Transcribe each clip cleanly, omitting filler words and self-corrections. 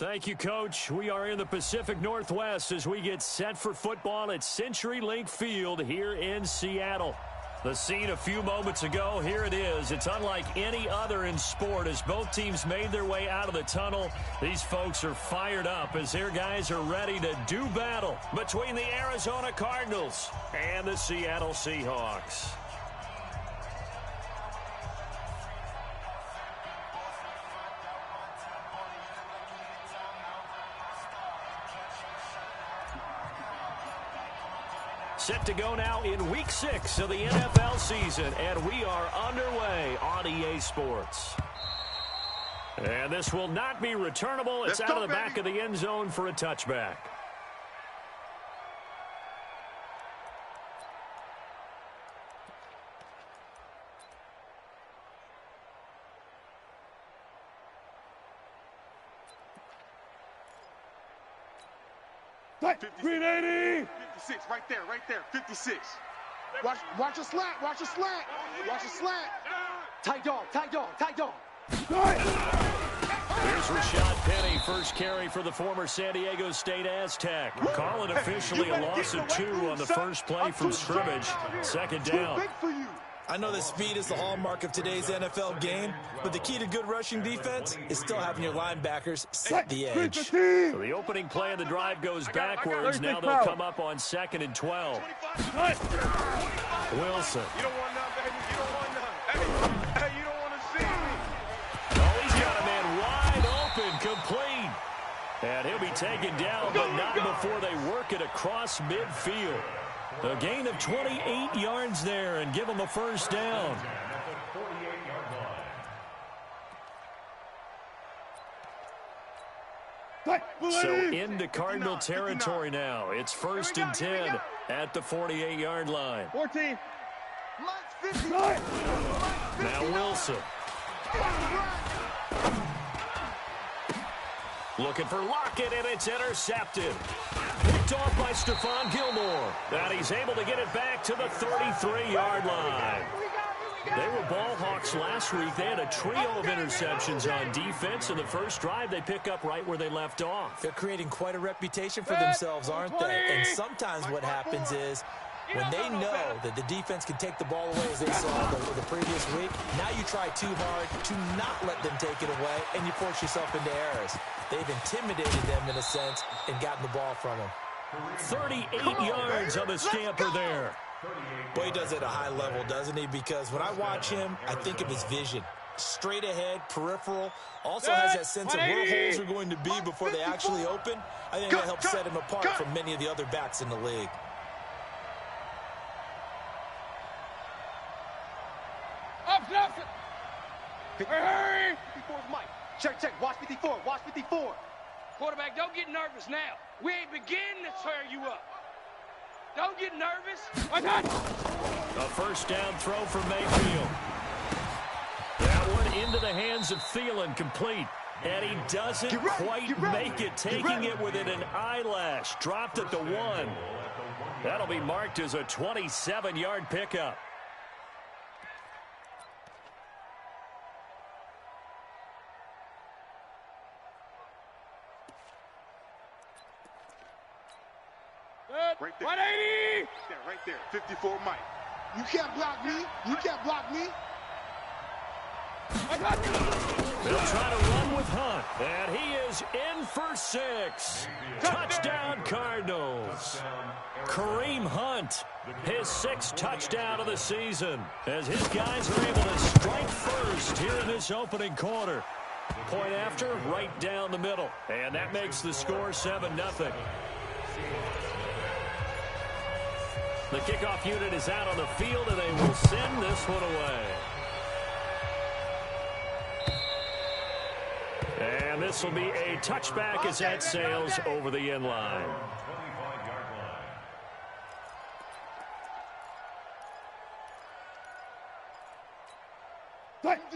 Thank you, Coach. We are in the Pacific Northwest as we get set for football at CenturyLink Field here in Seattle. The scene a few moments ago, here it is. It's unlike any other in sport as both teams made their way out of the tunnel. These folks are fired up as their guys are ready to do battle between the Arizona Cardinals and the Seattle Seahawks. Set to go now in Week 6 of the NFL season, and we are underway on EA Sports. And this will not be returnable. It's out of the back of the end zone for a touchback. Green 80! 56, right there, 56. Watch a slant, watch a slant. Tight dog. Here's Rashad Penny, first carry for the former San Diego State Aztec. Call it officially a loss of 2 on the first play from scrimmage. Second down. I know that speed is the hallmark of today's NFL game, but the key to good rushing defense is still having your linebackers set the edge. So the opening play of the drive goes backwards. Now they'll come up on 2nd and 12. Wilson. You don't want none, baby. You don't want none. Hey, you don't want to see me. Oh, he's got a man wide open, complete. And he'll be taken down, but not before they work it across midfield. A gain of 28 yards there and give them a first down. So into Cardinal territory now. It's 1st and 10 at the 48-yard line. 14. Now Wilson. Looking for Lockett, and it's intercepted. Picked off by Stephon Gilmore. And he's able to get it back to the 33-yard line. They were ball hawks last week. They had a trio of interceptions on defense. In the first drive, they pick up right where they left off. They're creating quite a reputation for themselves, aren't they? And sometimes what happens is when they know that the defense can take the ball away, as they saw the previous week, now you try too hard to not let them take it away, and you force yourself into errors. They've intimidated them, in a sense, and gotten the ball from them. 38 yards on the scamper there. Boy, he does it at a high level, doesn't he? Because when I watch him, I think of his vision. Straight ahead, peripheral. Also has that sense of where holes are going to be before they actually open. I think that helps set him apart from many of the other backs in the league. Hurry! 54's Mike. Check. Watch 54. Quarterback, don't get nervous now. We ain't beginning to tear you up. Don't get nervous. A first down throw for Mayfield. That one into the hands of Thielen, complete. And he doesn't quite make it, taking it within an eyelash. Dropped at the 1. That'll be marked as a 27-yard pickup. Right there. 180! Right there. 54 Mike. You can't block me. They'll try to run with Hunt, and he is in for 6. Touchdown, Cardinals. Kareem Hunt, his 6th touchdown of the season, as his guys are able to strike first here in this opening quarter. Point after, right down the middle, and that makes the score 7-0. The kickoff unit is out on the field, and they will send this one away. And this will be a touchback as that sails over the end line.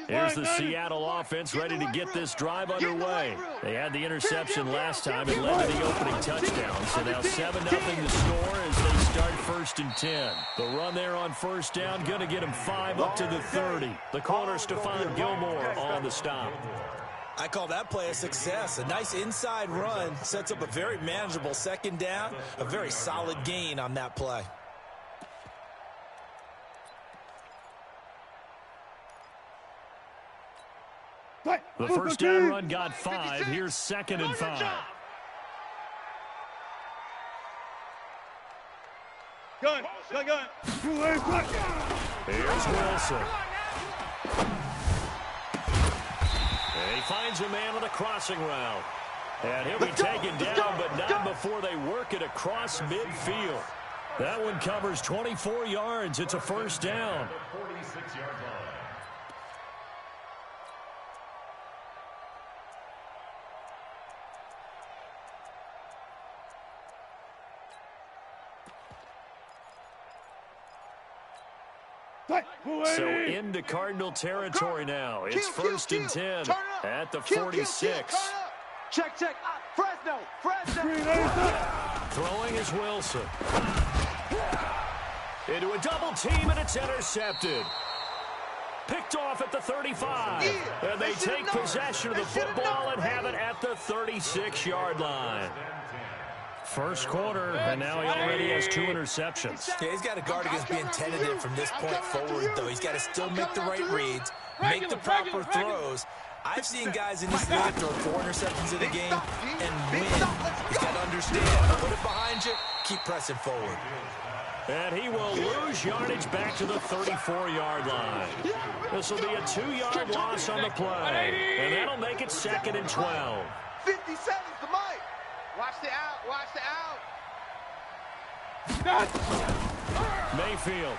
Here's the Seattle offense ready to get this drive underway. They had the interception last time and led to the opening touchdown. So now 7-0 the score as they start 1st and 10. The run there on first down going to get him 5 up to the 30. The corner, Stephon Gilmore, on the stop. I call that play a success. A nice inside run sets up a very manageable second down, a very solid gain on that play. The first down run got 5. Here's 2nd and 5. Gun. Here's Wilson. And he finds a man on the crossing route. And he'll be taken down, but not before they work it across midfield. That one covers 24 yards. It's a first down. So into Cardinal territory now. It's 1st and 10 at the 46. Check. Fresno. Throwing is Wilson. Into a double team, and it's intercepted. Picked off at the 35. And they take possession of the football and have it at the 36-yard line. First quarter, and now he already has 2 interceptions. Yeah, he's got to guard against being tentative from this point forward, though. He's got to still make the right reads, make the proper throws. I've seen guys in this league throw 4 interceptions in a game and win. He's got to understand, put it behind you, keep pressing forward. And he will lose yardage back to the 34-yard line. This will be a 2-yard loss on the play, and that'll make it 2nd and 12. 57's the mic. Watch the out. Mayfield.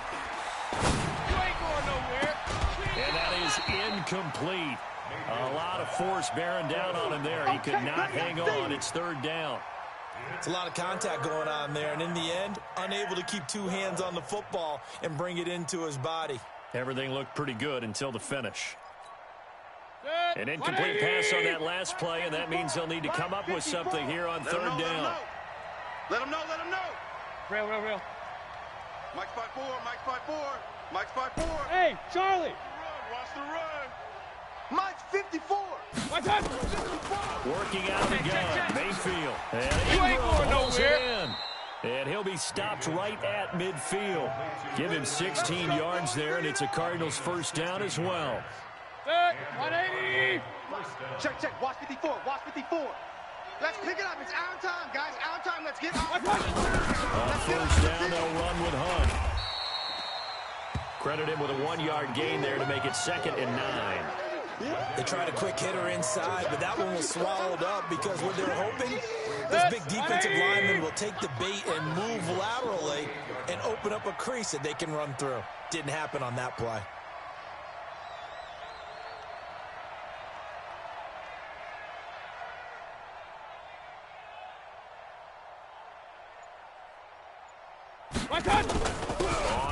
You ain't going nowhere. And that is incomplete. A lot of force bearing down on him there. He could not hang on. It's 3rd down. It's a lot of contact going on there, and in the end, unable to keep 2 hands on the football and bring it into his body. Everything looked pretty good until the finish. An incomplete pass on that last play, and that means they'll need to come up with something here on 3rd down. Let him know. Real. Mike's 5'4". Mike's 5'4". Hey, Charlie. Watch the run. Mike's 54. Working out of the gun, Mayfield. And You ain't going holds it nowhere. in. And he'll be stopped right at midfield. Give him 16 yards there, and it's a Cardinals first down as well. 180. Check. Watch 54. Let's pick it up. It's our time, guys. Our time. Let's get up. On first down, they'll run with Hunt. Credit him with a 1-yard gain there to make it 2nd and 9. They tried a quick hitter inside, but that one was swallowed up because what they're hoping, this big defensive lineman will take the bait and move laterally and open up a crease that they can run through. Didn't happen on that play. On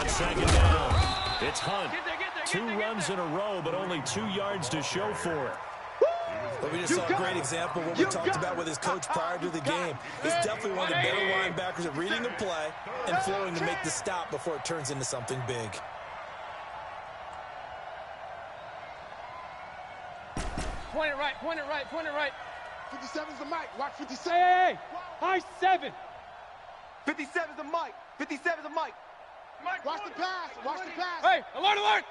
2nd down, it's Hunt. 2 runs in a row, but only 2 yards to show for it. But we just saw a great example of what we talked about with his coach prior to the game. He's definitely one of the better linebackers at reading a play and flowing to make the stop before it turns into something big. Point it right. 57's the mic. Watch 57. Hey, high 7. 57's the mic. Watch the pass. Hey, alert.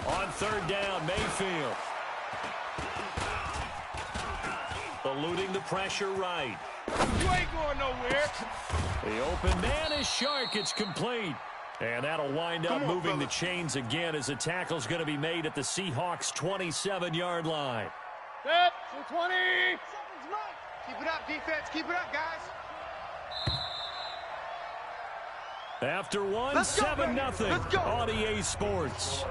On 3rd down, Mayfield. Eluding the pressure right. You ain't going nowhere. The open man is Shark. It's complete. And that'll wind up moving the chains again as the tackle's going to be made at the Seahawks' 27-yard line. Set. 20. Keep it up, defense. Keep it up, guys. After one, 7-0 on EA Sports.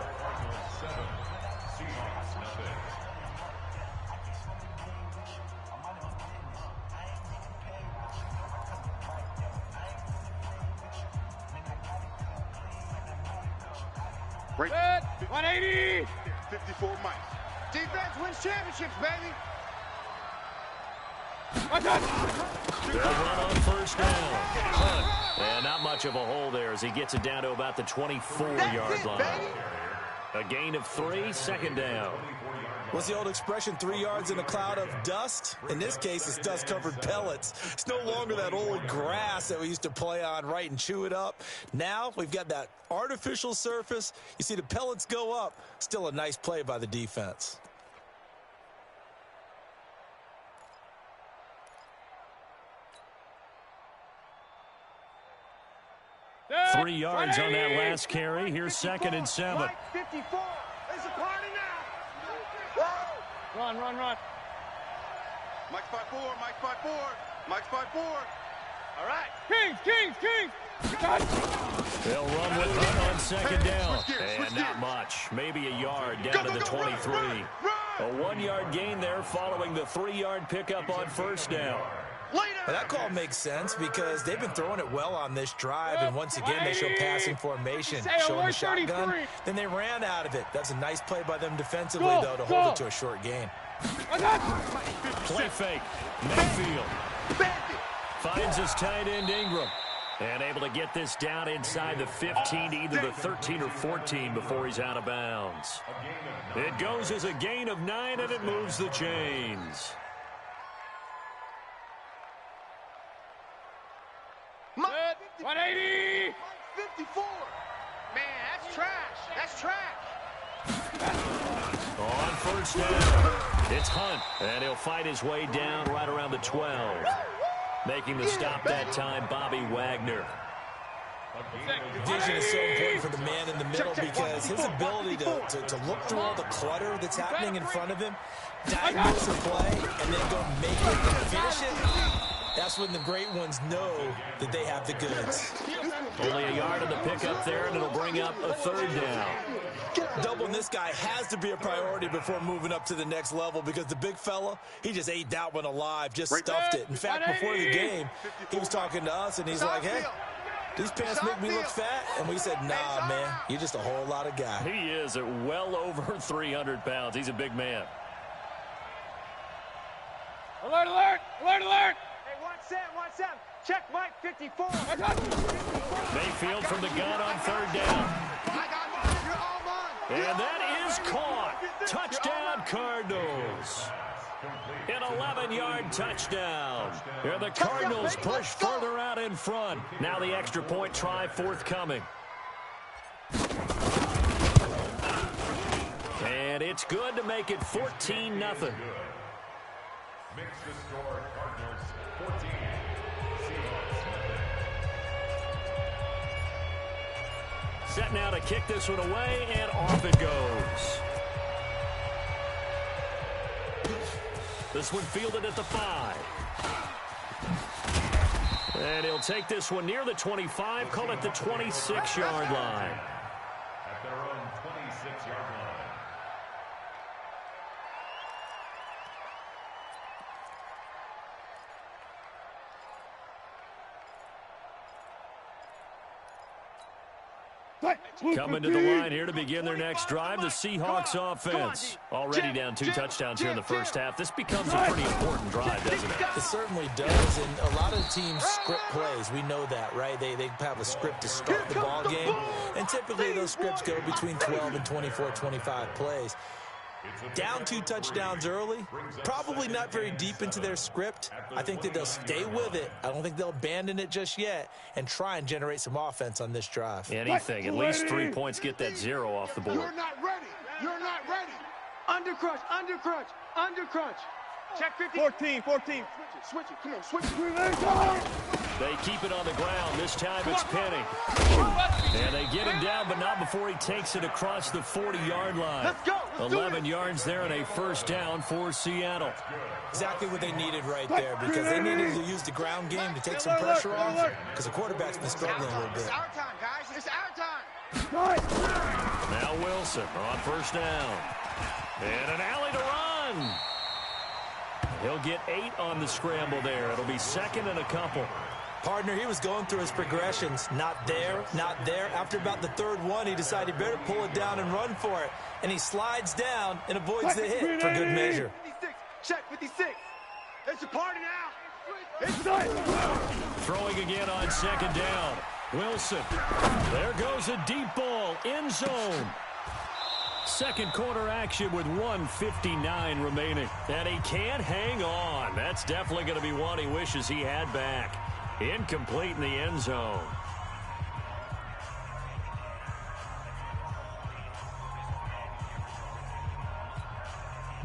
Right. 180. 54 Mike. Defense wins championships, baby. They'll run on first down. And not much of a hole there as he gets it down to about the 24-yard line. A gain of 3, second down. What's the old expression, 3 yards in a cloud of dust? In this case, it's dust-covered pellets. It's no longer that old grass that we used to play on, right, and chew it up. Now we've got that artificial surface. You see the pellets go up. Still a nice play by the defense. 3 yards on that last carry. Here's 2nd and 7. Mike 54. It's a party now. Run. Mike 54. Mike 54. Mike 54. All right. Kings. They'll run with Hunt on 2nd down. And not much. Maybe a yard down to the 23. A 1-yard gain there following the 3-yard pickup on 1st down. Well, that call makes sense because they've been throwing it well on this drive, and once again they show passing formation, showing the shotgun. Then they ran out of it. That's a nice play by them defensively, though, to hold it to a short gain. Play fake. Mayfield finds his tight end Ingram. And able to get this down inside the 15 to either the 13 or 14 before he's out of bounds. It goes as a gain of 9, and it moves the chains. 180. 54. Man, that's trash. That's trash. On 1st down, it's Hunt, and he'll fight his way down right around the 12. Making the stop that time, Bobby Wagner. Vision is so important for the man in the middle because his ability to look through all the clutter that's happening in front of him, diagnose a play, and then go make it and finish it. That's when the great ones know that they have the goods. Only a yard of the pickup there, and it'll bring up a 3rd down. Doubling this guy has to be a priority before moving up to the next level because the big fella, he just ate that one alive, just stuffed it. In fact, before the game, he was talking to us, and he's like, hey, these pants make me look fat. And we said, nah, man, you're just a whole lot of guy. He is at well over 300 pounds. He's a big man. Alert. Watch Sam. Check Mike 54. Mayfield from the gun on 3rd down. I got mine. You're all mine. And that is caught. Touchdown, Cardinals. An 11-yard touchdown. And the Cardinals push further out in front. Now the extra point try forthcoming. And it's good to make it 14-0. Makes the score Cardinals 14. Set now to kick this one away, and off it goes. This one fielded at the 5. And he'll take this one near the 25, call it the 26-yard line. At their own 26-yard line. Coming to the line here to begin their next drive, the Seahawks offense. Already down 2 touchdowns here in the first half. This becomes a pretty important drive, doesn't it? It certainly does, and a lot of the teams script plays. We know that, right? They have a script to start the ball game, and typically those scripts go between 12 and 24, 25 plays. Down 2 touchdowns early, probably not very deep into their script. I think that they'll stay with it. I don't think they'll abandon it just yet and try and generate some offense on this drive. Anything, at least 3 points, get that 0 off the board. You're not ready. You're not ready. Undercrunch. Check 50. 14. Switch it. Come on, switch it. They keep it on the ground. This time it's Penny. And they get him down, but not before he takes it across the 40-yard line. Let's go. 11 yards there and a first down for Seattle. Exactly what they needed right there because they needed to use the ground game to take some pressure off because the quarterback's been struggling a little bit. It's our time, guys. It's our time. Now Wilson on first down. And an alley to run. He'll get 8 on the scramble there. It'll be 2nd and a couple. Partner, he was going through his progressions. Not there, not there. After about the 3rd one, he decided he better pull it down and run for it. And he slides down and avoids the hit for good measure. 56. Check 56. It's a party now. It's done. Throwing again on 2nd down. Wilson. There goes a deep ball. End zone. Second quarter action with 1:59 remaining. And he can't hang on. That's definitely going to be one he wishes he had back. Incomplete in the end zone.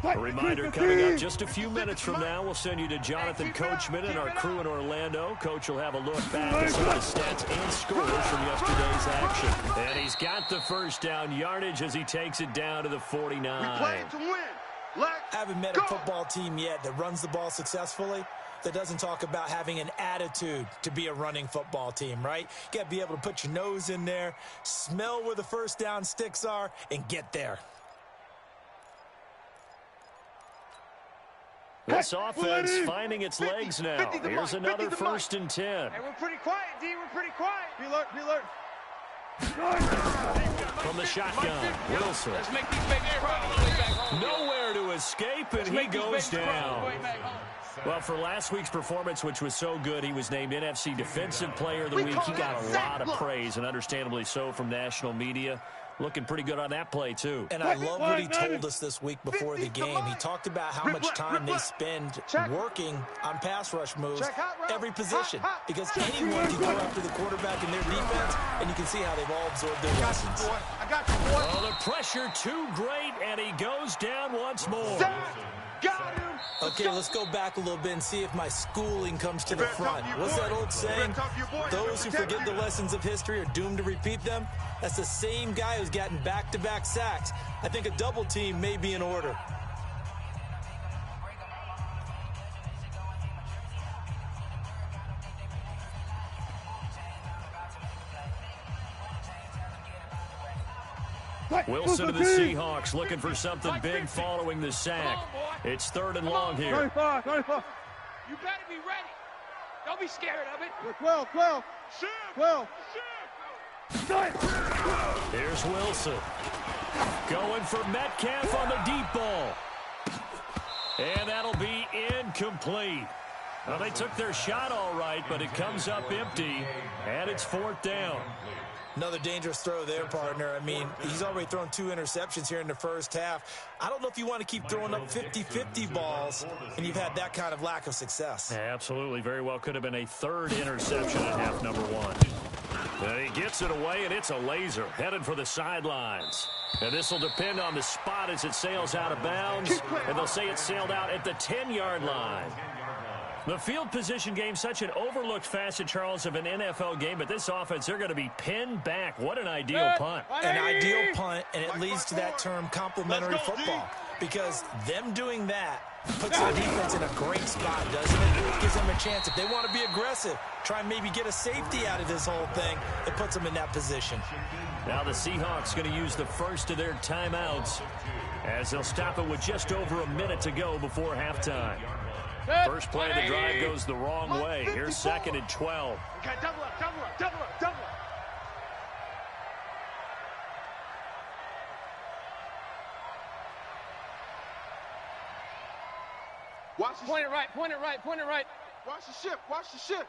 A reminder coming up just a few minutes from now. We'll send you to Jonathan Coachman and our crew in Orlando. Coach will have a look back at some of the stats and scores from yesterday's action. And he's got the first down yardage as he takes it down to the 49. We playing to win. Let's I haven't met a football team yet that runs the ball successfully that doesn't talk about having an attitude to be a running football team, right? You got to be able to put your nose in there, smell where the first down sticks are, and get there. This offense finding its legs now. Here's another 1st and 10. Hey, we're pretty quiet, D. We're pretty quiet. Be alert, be alert. From the shotgun, Wilson. Let's make these babies proud on the way back home. Nowhere to escape, and he goes down. Well, for last week's performance, which was so good, he was named NFC Defensive Player of the Week. He got a lot of praise, and understandably so, from national media. Looking pretty good on that play, too. And I love what he told us this week before the game. He talked about how much time they spend working on pass rush moves, every position, because anyone can go after the quarterback in their defense, and you can see how they've all absorbed their lessons. I got you, boy. Oh, the pressure too great, and he goes down once more. Got him. Okay, let's go back a little bit and see if my schooling comes to the front. What's that old saying? Those who forget the lessons of history are doomed to repeat them. That's the same guy who's gotten back-to-back sacks. I think a double team may be in order. Wilson to the Seahawks looking for something big following the sack. It's 3rd and long here. 25, 25. You better be ready. Don't be scared of it. 12, 12. 12. Here's Wilson. Going for Metcalf on the deep ball. And that'll be incomplete. Well, they took their shot all right, but it comes up empty, and it's 4th down. Another dangerous throw there, partner. I mean, he's already thrown 2 interceptions here in the first half. I don't know if you want to keep throwing up 50-50 balls, and you've had that kind of lack of success. Absolutely. Very well could have been a 3rd interception in half number 1. And he gets it away, and it's a laser headed for the sidelines. And this will depend on the spot as it sails out of bounds, and they'll say it sailed out at the 10-yard line. The field position game, such an overlooked facet, Charles, of an NFL game, but this offense, they're going to be pinned back. What an ideal punt. An ideal punt, and it leads to that term complementary football, because them doing that puts their defense in a great spot, doesn't it? Gives them a chance. If they want to be aggressive, try and maybe get a safety out of this whole thing, it puts them in that position. Now the Seahawks going to use the first of their timeouts as they'll stop it with just over a minute to go before halftime. First play of the drive goes the wrong way. Here's 2nd and 12. Okay, double up, double up, double up, double up. Watch the Point it right, point it right, point it right. Watch the ship, watch the ship.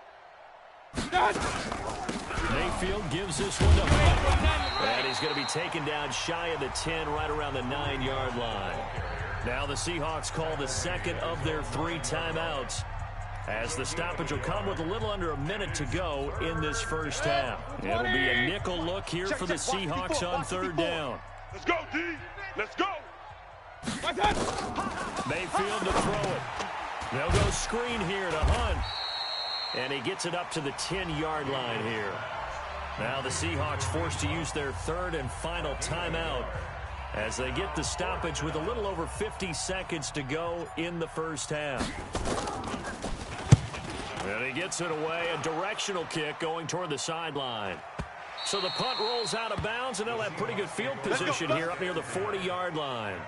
Mayfield gives this one to Hunt. And he's going to be taken down shy of the 10, right around the 9-yard line. Now the Seahawks call the 2nd of their 3 timeouts, as the stoppage will come with a little under a minute to go in this first half. It'll be a nickel look here for the Seahawks on 3rd down. Let's go, D. Let's go. Mayfield to throw it. They'll go screen here to Hunt. And he gets it up to the 10-yard line here. Now the Seahawks forced to use their 3rd and final timeout as they get the stoppage with a little over 50 seconds to go in the first half. And he gets it away, a directional kick going toward the sideline. So the punt rolls out of bounds, and they'll have pretty good field position here up near the 40-yard line.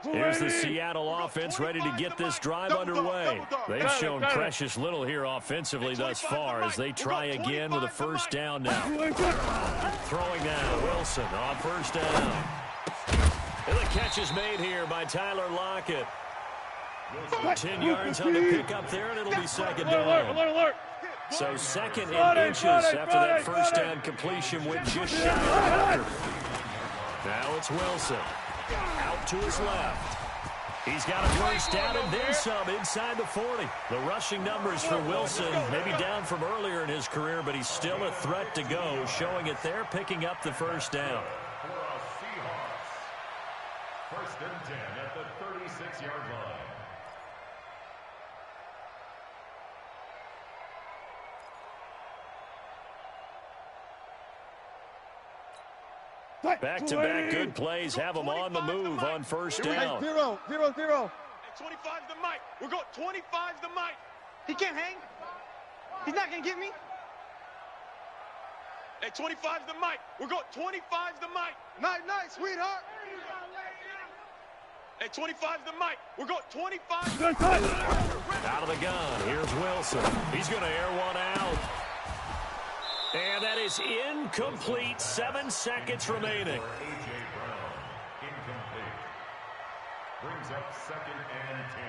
Here's the Seattle offense ready to get this drive underway. They've shown precious little here offensively thus far as they try again with a first down now. Throwing now, Wilson on first down. And the catch is made here by Tyler Lockett. 10 yards on the pickup there, and it'll be 2nd down. Alert, alert, alert. So second in inches after that first down completion with just shy of 100. Now it's Wilson. Out to his left. He's got a first down and then some inside the 40. The rushing numbers for Wilson maybe down from earlier in his career, but he's still a threat to go, showing it there, picking up the first down. First and 10 at the 36-yard line. Back-to-back good plays have them on the move on first down. 0-0-0. Hey, 25's the mic. We're going 25's the mic. He can't hang. He's not going to get me. Hey, 25's the mic. We're going 25's the mic. Night, sweetheart. Hey, 25's the mic. We're going 25's Good cut. Out of the gun, here's Wilson. He's going to air one out. And that is incomplete. 7 seconds remaining. A.J. Brown, incomplete. Brings up second and 10.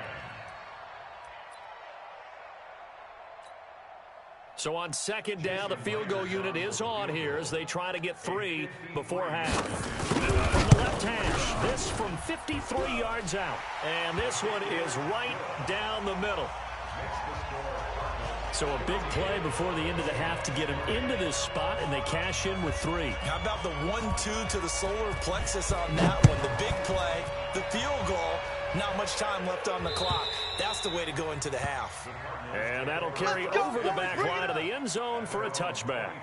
So on second down, the field goal unit is on here as they try to get 3 before half. From the left hash, this from 53 yards out. And this one is right down the middle. So a big play before the end of the half to get him into this spot, and they cash in with 3. How about the 1-2 to the solar plexus on that one? The big play, the field goal, not much time left on the clock. That's the way to go into the half. And that'll carry over the back line of the end zone for a touchback.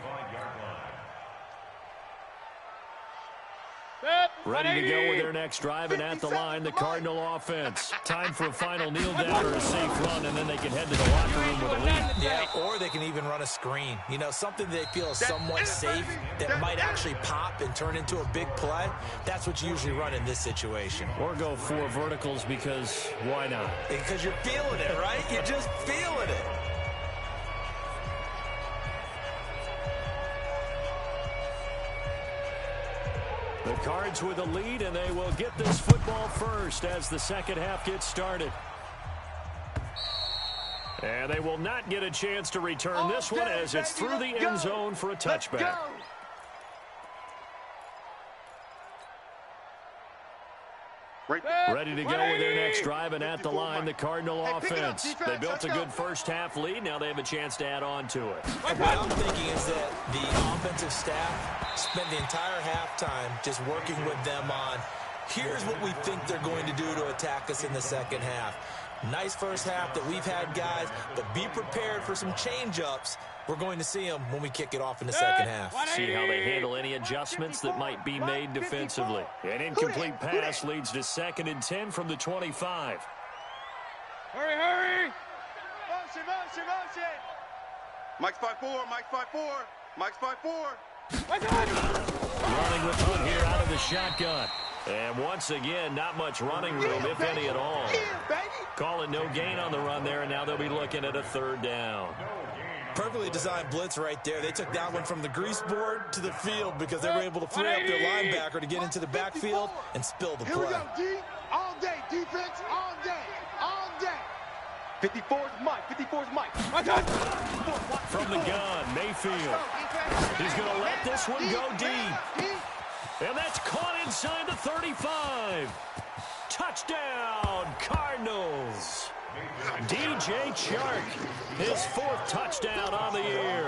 Ready to go with their next drive, and at the line, the Cardinal offense. Time for a final kneel down or a safe run, and then they can head to the locker room with a lead. Yeah, or they can even run a screen. You know, something they feel is somewhat safe that might actually pop and turn into a big play. That's what you usually run in this situation. Or go 4 verticals because why not? Because you're feeling it, right? You're just feeling it. The Cards with a lead, and they will get this football first as the second half gets started. And they will not get a chance to return this one as it's through the end zone for a touchback. Ready to go with their next drive, and at the line, the Cardinal offense. They built a good first half lead. Now they have a chance to add on to it. And what I'm thinking is that the offensive staff spent the entire halftime just working with them on, here's what we think they're going to do to attack us in the second half. Nice first half that we've had, guys, but be prepared for some change-ups. We're going to see them when we kick it off in the second half. See how they handle any adjustments that might be made defensively. An incomplete pass leads to 2nd and 10 from the 25. Hurry. Motion. Mike's 5-4. Mike's 5-4. Running with Hunt here out of the shotgun. And once again, not much running room, if any at all. Call it no gain on the run there, and now they'll be looking at a 3rd down. Perfectly designed blitz right there. They took that one from the grease board to the field because they were able to free up their linebacker to get into the backfield and spill the play. Here we go, D. All day, defense, all day. 54's Mike. From the gun, Mayfield. He's going to let this one go deep. And that's caught inside the 35. Touchdown, Cardinals. DJ Chark, his 4th touchdown on the year.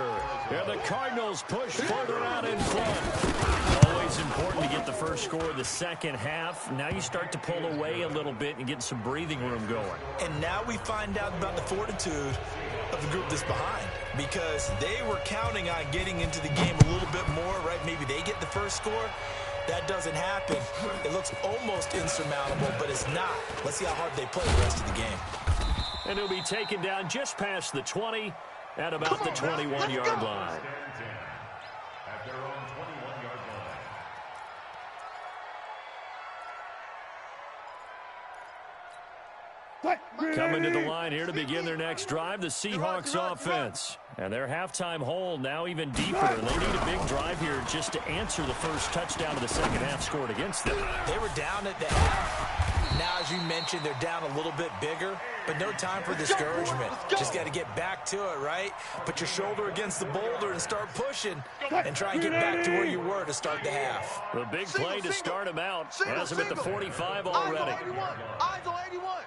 And the Cardinals push further out in front. Always important to get the first score of the second half. Now you start to pull away a little bit and get some breathing room going. And now we find out about the fortitude of the group that's behind, because they were counting on getting into the game a little bit more, right? Maybe they get the first score. That doesn't happen. It looks almost insurmountable, but it's not. Let's see how hard they play the rest of the game. And he'll be taken down just past the 20 at about the 21-yard line. At their own 21-yard line. Coming to the line here to begin their next drive, the Seahawks offense. And their halftime hole now even deeper. And they need a big drive here just to answer the first touchdown of the second half scored against them. They were down at the half. Now, as you mentioned, they're down a little bit bigger. but no time for discouragement. Just got to get back to it, right? Put your shoulder against the boulder and start pushing and try and get back to where you were to start the half. The big play to start him out has him at the 45 already. Eyes on 81.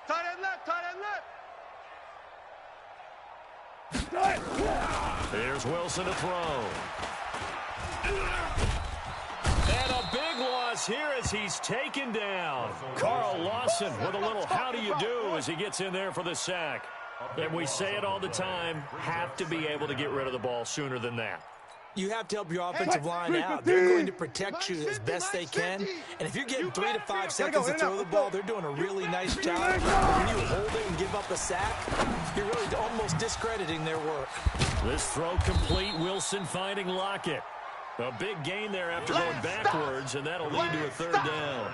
Tight end left, tight end left. Here's Wilson to throw. And a big loss here as he's taken down. Carl Lawson with a little how do you do as he gets in there for the sack. And we say it all the time, have to be able to get rid of the ball sooner than that. You have to help your offensive line out. They're going to protect you as best they can. And if you're getting 3 to 5 seconds to throw the ball, they're doing a really nice job. But when you hold it and give up a sack, you're really almost discrediting their work. This throw complete. Wilson finding Lockett. A big gain there after going backwards, and that'll lead to a third down.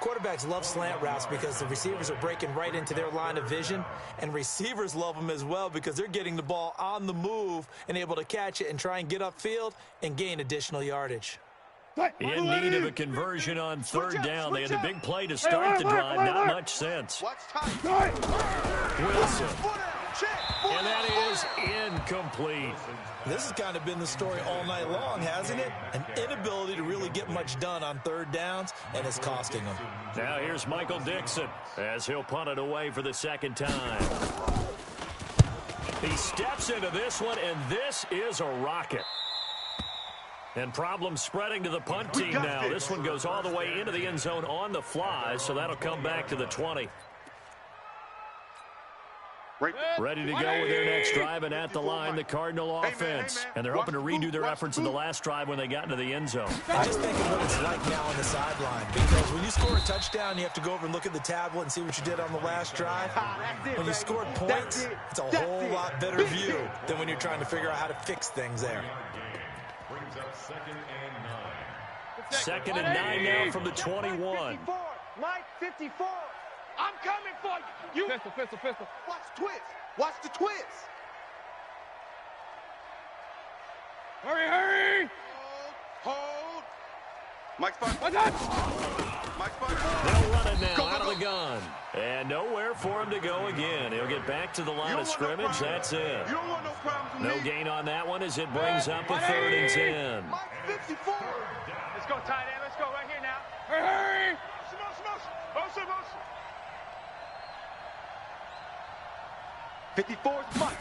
Quarterbacks love slant routes because the receivers are breaking right into their line of vision, and receivers love them as well because they're getting the ball on the move and able to catch it and try and get upfield and gain additional yardage. In need of a conversion on third down. They had a big play to start the drive. Not much sense. Wilson. And that is incomplete. This has kind of been the story all night long, hasn't it? An inability to really get much done on third downs, and it's costing them. Now here's Michael Dixon as he'll punt it away for the second time. He steps into this one, and this is a rocket. And problems spreading to the punt team now. This one goes all the way into the end zone on the fly, so that'll come back to the 20. Ready to go with their next drive, and at the line, the Cardinal offense. And they're hoping to redo their efforts in the last drive when they got into the end zone. I just think of what it's like now on the sideline, because when you score a touchdown, you have to go over and look at the tablet and see what you did on the last drive. When you scored points, it's a whole lot better view than when you're trying to figure out how to fix things there. Second and 9 now from the 21. Mike, 54. I'm coming for you. Pistol. Watch the twist. Watch the twist. Hurry. Hold. Mike's spot. Mike's spot. They'll run it now out of the gun. And nowhere for him to go again. He'll get back to the line of scrimmage. That's it. You don't want no problems with No gain on that one as it brings up a third and 10. Mike's 54. Let's go, tight end. Let's go right here now. Hurry. Motion. 54's Mike.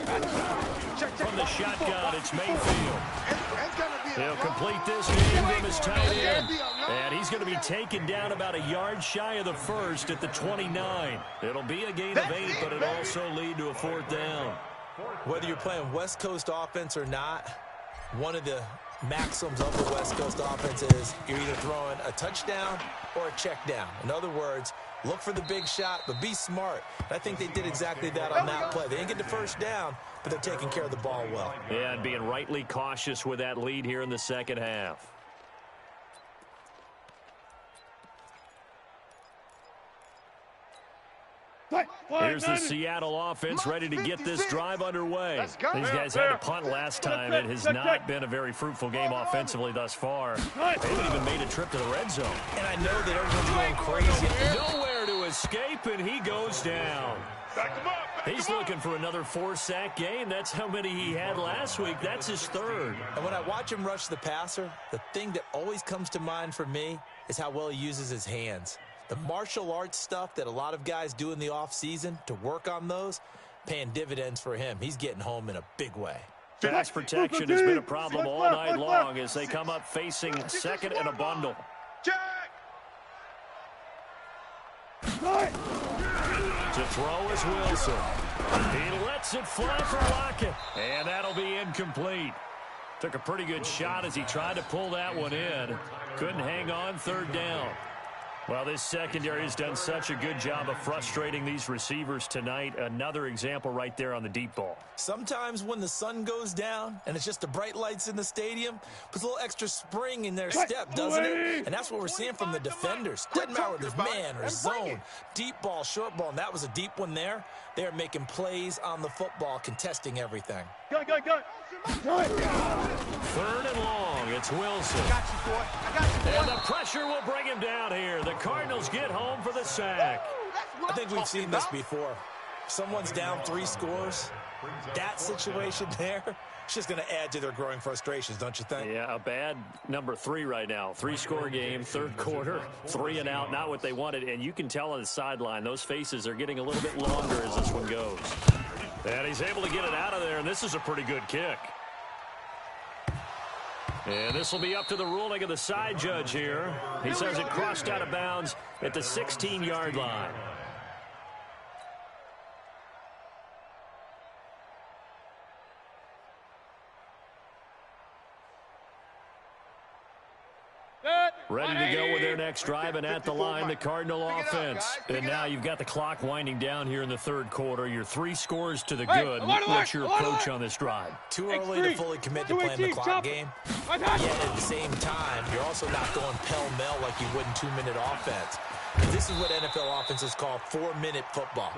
From the shotgun, it's Mayfield. He'll complete this game from his tight end. And he's going to be taken down about a yard shy of the first at the 29. It'll be a gain of 8, but it'll also lead to a fourth down. Whether you're playing West Coast offense or not, one of the maxims of the West Coast offense is you're either throwing a touchdown or a check down. In other words, look for the big shot, but be smart. And I think they did exactly that on that play. They didn't get the first down, but they're taking care of the ball well. Yeah, and being rightly cautious with that lead here in the second half. Here's the Seattle offense ready to get this drive underway. These guys had to punt last time. It has not been a very fruitful game offensively thus far. They haven't even made a trip to the red zone. And I know that everyone's going crazy. Nowhere to escape, and he goes down. He's looking for another 4-sack game. That's how many he had last week. That's his third. And when I watch him rush the passer, the thing that always comes to mind for me is how well he uses his hands. The martial arts stuff that a lot of guys do in the offseason to work on those, paying dividends for him. He's getting home in a big way. Pass protection has been a problem all night long as they come up facing second and a bundle. To throw is Wilson. He lets it fly for Lockett, and that'll be incomplete. Took a pretty good shot as he tried to pull that one in. Couldn't hang on third down. Well, this secondary has done such a good job of frustrating these receivers tonight. Another example right there on the deep ball. Sometimes when the sun goes down and it's just the bright lights in the stadium, puts a little extra spring in their step, doesn't it? And that's what we're seeing from the defenders. Doesn't matter whether it's man or zone, deep ball, short ball, and that was a deep one there. They're making plays on the football, contesting everything. Go. Third and long, it's Wilson. I got you, boy. And the pressure will bring him down here. The Cardinals get home for the sack. what I think we've seen this before. Someone's down 3 scores. That situation there, it's just going to add to their growing frustrations, don't you think? Yeah, a bad number 3 right now. 3-score game, third quarter, 3 and out, not what they wanted. And you can tell on the sideline, those faces are getting a little bit longer as this one goes. And he's able to get it out of there, and this is a pretty good kick. And this will be up to the ruling of the side judge here. He says it crossed out of bounds at the 16-yard line. Ready to go with their next drive, and at the line, the Cardinal offense. And now you've got the clock winding down here in the third quarter. You're 3 scores to the good. What's your approach on this drive? Too early to fully commit to playing the clock game. Yet at the same time, you're also not going pell-mell like you would in 2-minute offense. This is what NFL offenses call 4-minute football.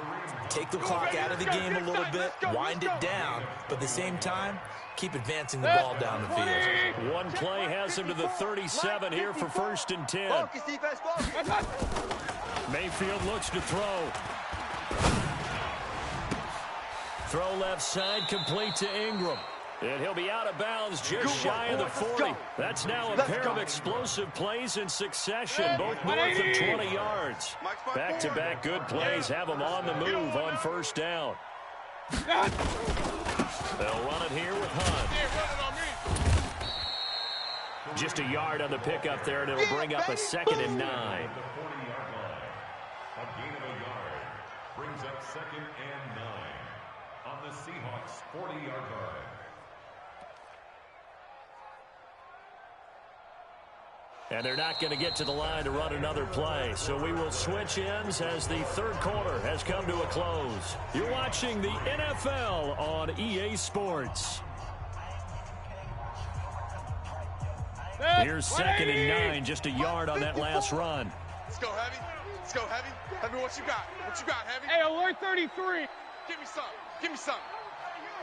Take the clock out of the game a little bit, wind it down, but at the same time, keep advancing the ball down the field. One play has him to the 37 here for 1st and 10. Mayfield looks to throw. Throw left side, complete to Ingram. And he'll be out of bounds just shy of the 40. That's now a pair of explosive plays in succession, both north of 20 yards. Back-to-back good plays have them on the move on 1st down. They'll run it here with Hunt. Just a yard on the pickup there, and it'll bring up a 2nd and 9. A gain of a yard brings up 2nd and 9 on the Seahawks' 40-yard line. And they're not going to get to the line to run another play. So we will switch ends as the third quarter has come to a close. You're watching the NFL on EA Sports. Here's 2nd and 9, just a yard on that last run. Let's go, Heavy. Let's go, Heavy. Heavy, what you got? What you got, Heavy? Hey, alert 33. Give me some. Give me some.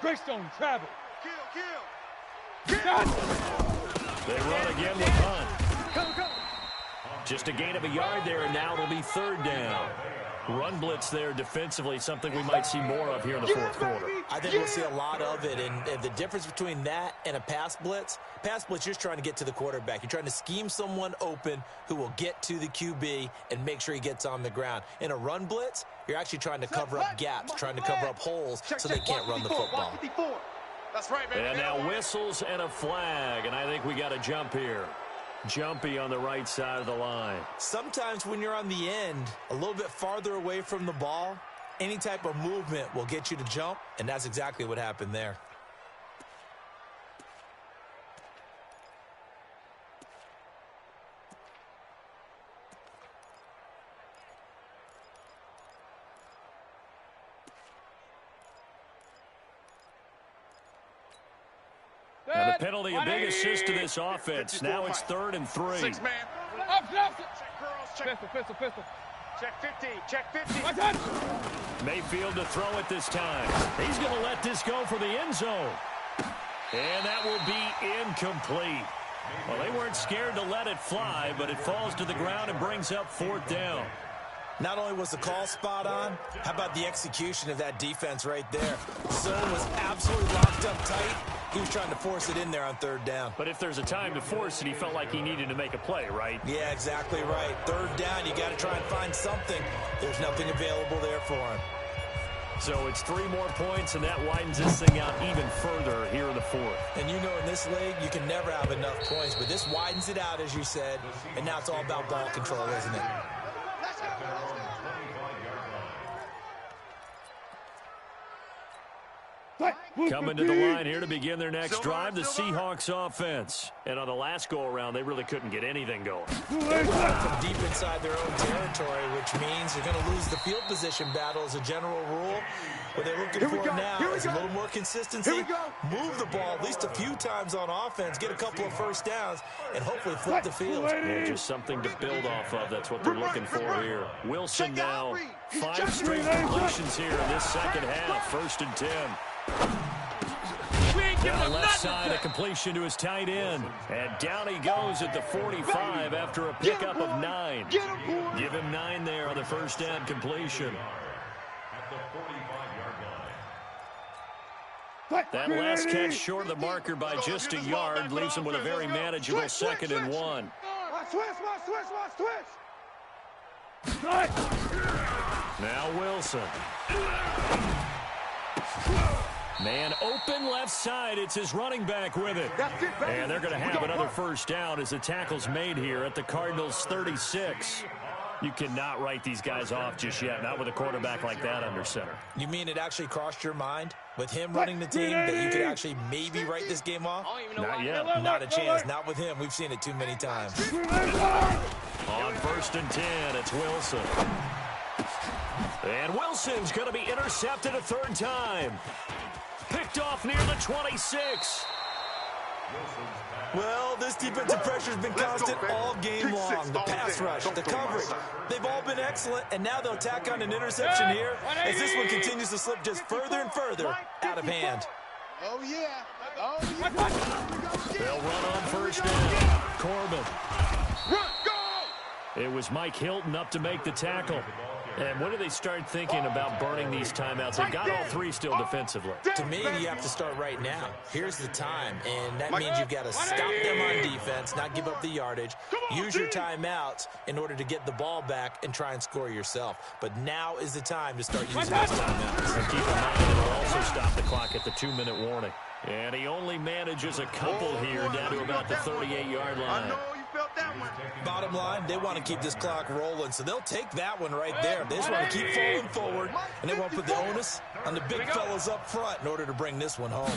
Greystone, travel. Kill. They run again with Hunt. Just a gain of a yard there, and now it'll be 3rd down. Run blitz there defensively, something we might see more of here in the 4th quarter. I think we'll see a lot of it, and the difference between that and a pass blitz, you're just trying to get to the quarterback. You're trying to scheme someone open who will get to the QB and make sure he gets on the ground. In a run blitz, you're actually trying to cover up gaps, trying to cover up holes so they can't run the football. That's right, baby. And now whistles and a flag, and I think we got a jump here. Jumpy on the right side of the line. Sometimes when you're on the end, a little bit farther away from the ball, any type of movement will get you to jump, and that's exactly what happened there. Now the penalty, a big assist to this offense. Now it's 3rd and 3. 6 man. Up. Check girls. Check. Pistol. Check 50. Check 50. My touch. Mayfield to throw it this time. He's going to let this go for the end zone. And that will be incomplete. Well, they weren't scared to let it fly, but it falls to the ground and brings up 4th down. Not only was the call spot on, how about the execution of that defense right there? Zone was absolutely locked up tight. He was trying to force it in there on 3rd down. But if there's a time to force it, he felt like he needed to make a play, right? Yeah, exactly right. 3rd down, you got to try and find something. There's nothing available there for him. So it's 3 more points, and that widens this thing out even further here in the 4th. And you know in this league, you can never have enough points, but this widens it out, as you said, and now it's all about ball control, isn't it? Coming to the line here to begin their next drive, the Seahawks offense. And on the last go-around, they really couldn't get anything going. They're going from deep inside their own territory, which means you're going to lose the field position battle as a general rule. What they're looking for now is a little more consistency. Move the ball at least a few times on offense, get a couple of 1st downs, and hopefully flip the field. Yeah, just something to build off of. That's what they're looking for here. Wilson now 5 straight completions here in this 2nd half. 1st and 10. Down left side, a completion to his tight end. And down he goes at the 45 after a pickup of 9. Give him 9 there on the first down completion. That last catch short of the marker by just a yard leaves him with a very manageable 2nd and 1. Now Wilson. Man open left side. It's his running back with it. And they're going to have another first down as the tackle's made here at the Cardinals' 36. You cannot write these guys off just yet, not with a quarterback like that under center. You mean it actually crossed your mind with him running the team that you could actually maybe write this game off? Not yet. Not a chance. Not with him. We've seen it too many times. On 1st and 10, it's Wilson. And Wilson's going to be intercepted a 3rd time. Picked off near the 26. Well, this defensive pressure has been constant all game long. The pass rush, the coverage, they've all been excellent, and now they'll tack on an interception here as this one continues to slip just further and further out of hand. Oh, yeah. Oh, yeah. They'll run on 1st down. Corbin. Run, go! It was Mike Hilton up to make the tackle. And when do they start thinking about burning these timeouts? They've got all 3 still defensively. To me, you have to start right now. Here's the time, and that means you've got to stop them on defense, not give up the yardage. Use your timeouts in order to get the ball back and try and score yourself. But now is the time to start using those timeouts. And keep in mind, it'll also stop the clock at the 2-minute warning. And he only manages a couple here down to about the 38-yard line. Bottom line, they want to keep this clock rolling, so they'll take that one right there. They just want to keep falling forward, and they want to put the onus on the big fellas up front in order to bring this one home.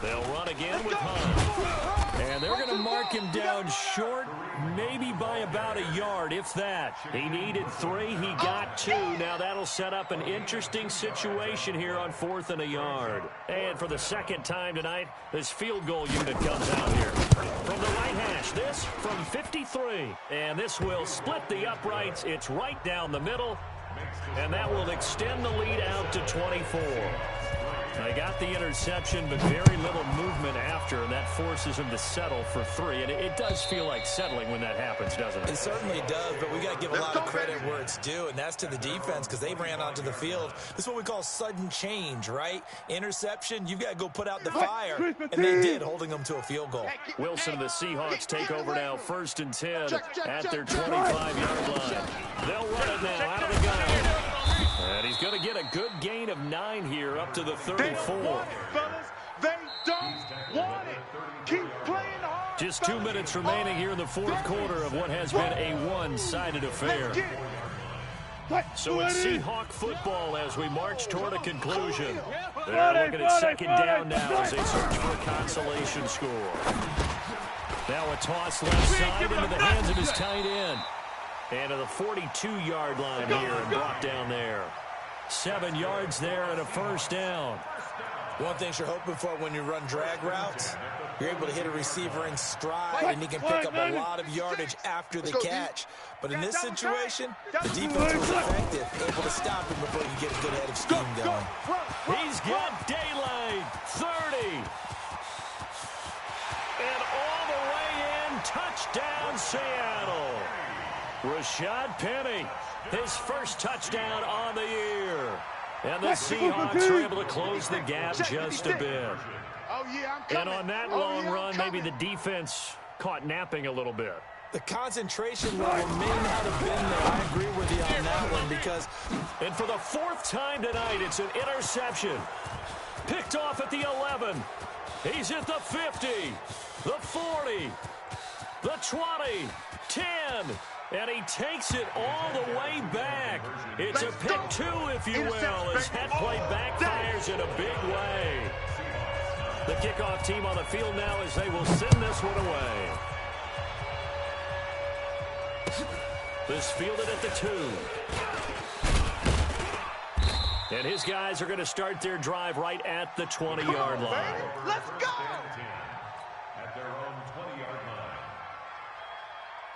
They'll run again with Hunt. And they're going to mark him down short, maybe by about a yard, if that. He needed 3. He got 2. Now that'll set up an interesting situation here on 4th and a yard. And for the 2nd time tonight, this field goal unit comes out here. From the right hash, this from 53. And this will split the uprights. It's right down the middle. And that will extend the lead out to 24. They got the interception, but very little movement after, and that forces him to settle for 3. And it does feel like settling when that happens, doesn't it? It certainly does, but we got to give a lot of credit where it's due, and that's to the defense because they ran onto the field. This is what we call sudden change, right? Interception, you've got to go put out the fire, and they did, holding them to a field goal. Wilson and the Seahawks take over now, 1st and 10 at their 25-yard line. They'll run it now out of the gun. And he's going to get a good gain of 9 here up to the 34. They don't want it. Keep playing hard. Just 2 minutes remaining here in the 4th quarter of what has been a one-sided affair. So it's Seahawk football as we march toward a conclusion. They're looking at 2nd down now as they search for a consolation score. Now a toss left side into the hands of his tight end. And to the 42-yard line here and brought down there. 7 yards there and a first down. One thing you're hoping for when you run drag routes, you're able to hit a receiver in stride, and he can pick up a lot of yardage after the catch. But in this situation, the defense was effective, able to stop him before you get a good head of steam going. He's got daylight. 30. And all the way in, touchdown Seattle. Rashad Penny, his first touchdown on the year. And the Seahawks are able to close the gap just a bit. And on that long run, maybe the defense caught napping a little bit. The concentration level may not have been there. I agree with you on that one because... And for the 4th time tonight, it's an interception. Picked off at the 11. He's at the 50, the 40, the 20, 10. And he takes it all the way back. It's a pick 2, if you will, as that play backfires in a big way. The kickoff team on the field now as they will send this one away. This fielded at the 2. And his guys are going to start their drive right at the 20-yard line. Let's go! At their own 20-yard line.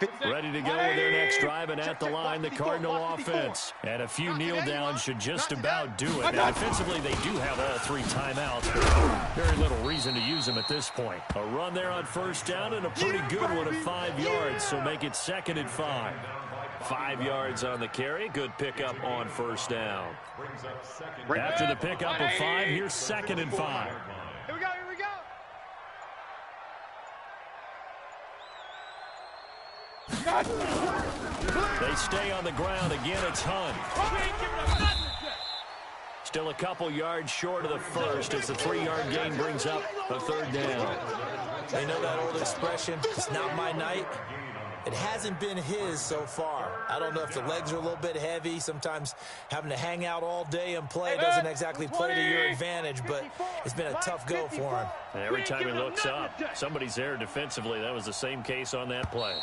Ready to go with their next drive, and at the line, the Cardinal offense. And a few kneel downs should just about do it. Now, defensively, they do have all 3 timeouts, but very little reason to use them at this point. A run there on first down, and a pretty good one of 5 yards, so make it 2nd and 5. 5 yards on the carry. Good pickup on first down. After the pickup of 5, here's 2nd and 5. Here we go, here we go. They stay on the ground. Again, it's Hunt. Still a couple yards short of the first as the 3-yard gain brings up a 3rd down. They know that old expression, it's not my night. It hasn't been his so far. I don't know if the legs are a little bit heavy. Sometimes having to hang out all day and play doesn't exactly play to your advantage, but it's been a tough go for him. And every time he looks up, somebody's there defensively. That was the same case on that play.